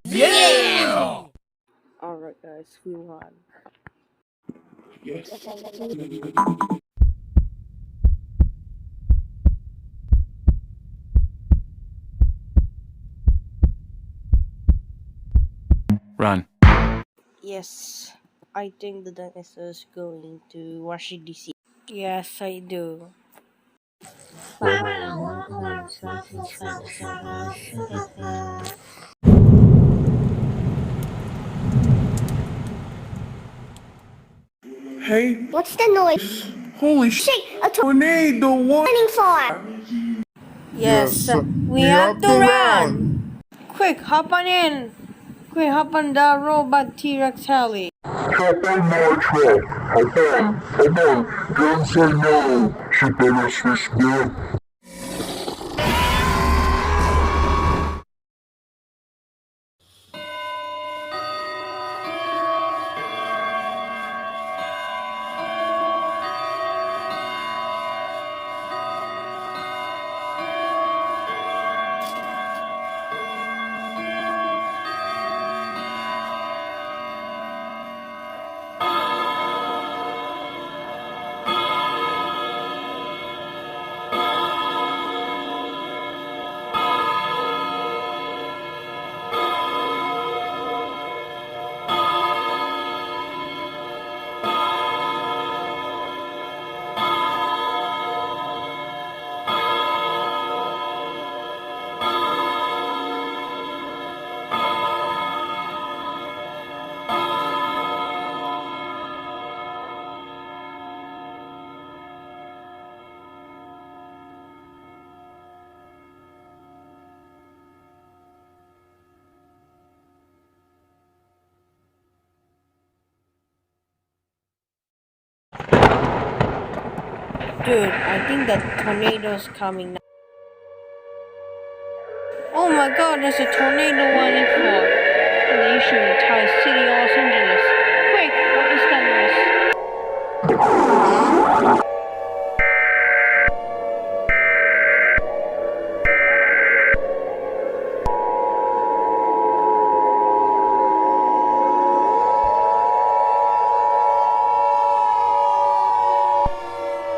Yeah! Alright guys, we won. Yes. Run. Yes, I think the dinosaur is going to Washington DC. Yes, I do. Hey, What's the noise? holy shit! A Tornado! What? running for? Yes, we have to run. Quick, hop on in. Quick, hop on the robot T-Rex heli. Hop on my truck. Hop on. Come on. Don't say no. She better switch gear. Dude, I think that tornado's coming now. Oh my god, there's a tornado running for the issue in entire city of Los Angeles. Quick, what is that noise?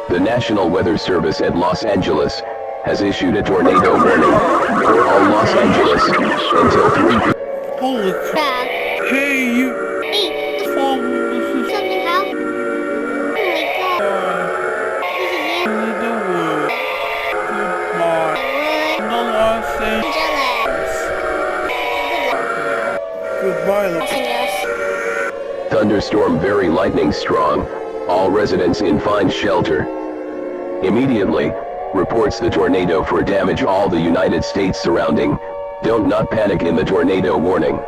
The National Weather Service at Los Angeles has issued a tornado warning for all Los Angeles until 3 p.m. Holy crap! Hey, you! Hey, This is something happened. Oh my god. This is the wood. Goodbye. The Los Angeles. Goodbye, Los Angeles. Thunderstorm very lightning strong. All residents in find shelter. Immediately, reports the tornado for damage all the United States surrounding. Don't not panic in the tornado warning.